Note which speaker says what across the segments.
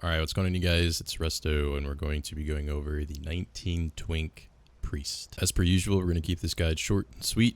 Speaker 1: Alright, what's going on, you guys? It's Resto, and we're going to be going over the 19 Twink Priest. As per usual, we're going to keep this guide short and sweet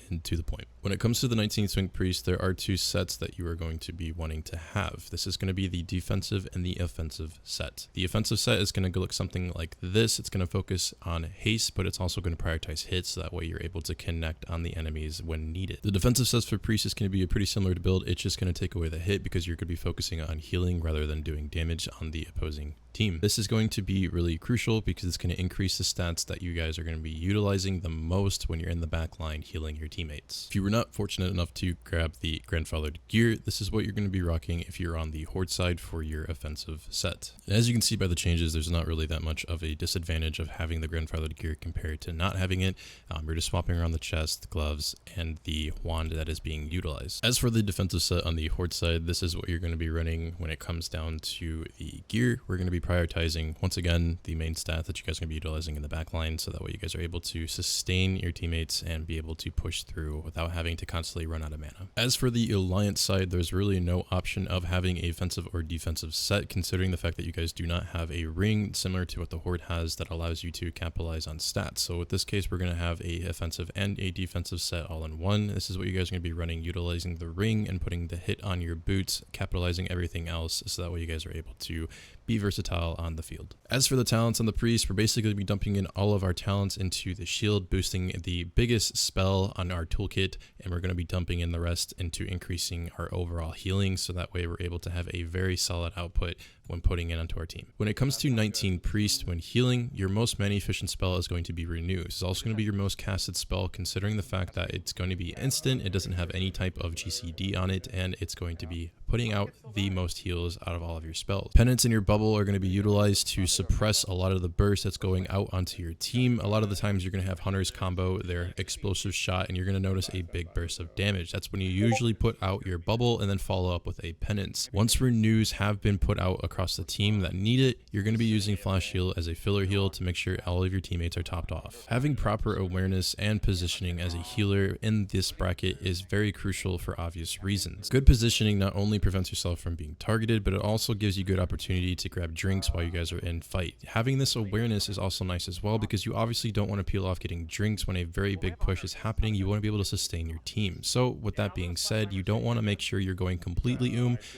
Speaker 1: and to the point. When it comes to the 19 Twink Priest, there are two sets that you are going to be wanting to have. This is going to be the defensive and the offensive set. The offensive set is going to look something like this. It's going to focus on haste, but it's also going to prioritize hits, so that way you're able to connect on the enemies when needed. The defensive sets for Priest is going to be pretty similar to build. It's just going to take away the hit because you're going to be focusing on healing rather than doing damage on the opposing team. This is going to be really crucial because it's going to increase the stats that you guys are going to be utilizing the most when you're in the back line healing your teammates. If you were not fortunate enough to grab the grandfathered gear, this is what you're going to be rocking if you're on the horde side for your offensive set. And as you can see by the changes, there's not really that much of a disadvantage of having the grandfathered gear compared to not having it. You're just swapping around the chest, gloves, and the wand that is being utilized. As for the defensive set on the horde side, this is what you're going to be running when it comes down to the gear. We're going to be prioritizing, once again, the main stat that you guys are going to be utilizing in the back line, so that way you guys are able to sustain your teammates and be able to push through without having to constantly run out of mana. As for the alliance side, there's really no option of having a offensive or defensive set, considering the fact that you guys do not have a ring similar to what the horde has that allows you to capitalize on stats. So with this case, we're going to have a offensive and a defensive set all in one. This is what you guys are going to be running, utilizing the ring and putting the hit on your boots, capitalizing everything else, so that way you guys are able to be versatile on the field. As for the talents on the priest, we're basically going to be dumping in all of our talents into the shield, boosting the biggest spell on our toolkit, and we're going to be dumping in the rest into increasing our overall healing, so that way we're able to have a very solid output when putting it onto our team. When it comes to 19 priest, when healing, your most mana efficient spell is going to be renew. This is also going to be your most casted spell, considering the fact that it's going to be instant, it doesn't have any type of GCD on it, and it's going to be putting out the most heals out of all of your spells. Penance in your bubble are going to be utilized to suppress a lot of the burst that's going out onto your team. A lot of the times you're going to have hunters combo their explosive shot, and you're going to notice a big burst of damage. That's when you usually put out your bubble and then follow up with a penance. Once renews have been put out across the team that need it, you're going to be using flash heal as a filler heal to make sure all of your teammates are topped off. Having proper awareness and positioning as a healer in this bracket is very crucial for obvious reasons. Good positioning not only prevents yourself from being targeted, but it also gives you good opportunity to grab drinks while you guys are in fight. Having this awareness is also nice as well, because you obviously don't want to peel off getting drinks when a very big push is happening. You want to be able to sustain your team. So with that being said, you don't want to make sure you're going completely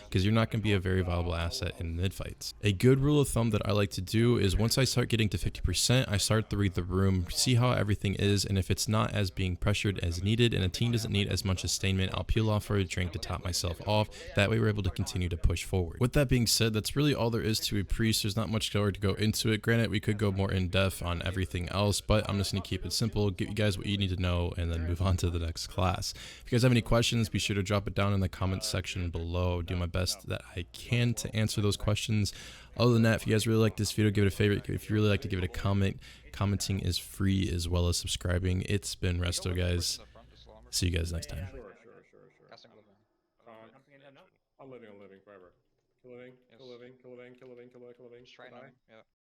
Speaker 1: because you're not going to be a very viable asset in mid fights. A good rule of thumb that I like to do is once I start getting to 50%, I start to read the room, see how everything is, and if it's not as being pressured as needed and a team doesn't need as much sustainment, I'll peel off for a drink to top myself off. That way we're able to continue to push forward. With that being said, that's really all there is to a priest. There's not much more to go into it. Granted, we could go more in depth on everything else, but I'm just going to keep it simple, give you guys what you need to know, and then move on to the next class. If you guys have any questions, be sure to drop it down in the comment section below. Do my best that I can to answer those questions. Other than that, if you guys really like this video, give it a favorite. If you really like to give it a comment, commenting is free as well as subscribing. It's been Resto, guys. See you guys next time.
Speaker 2: I'm living forever. Kill living, kill living, kill living, kill living, kill living, kill living.
Speaker 3: Just try
Speaker 2: Die.
Speaker 3: now. Yeah.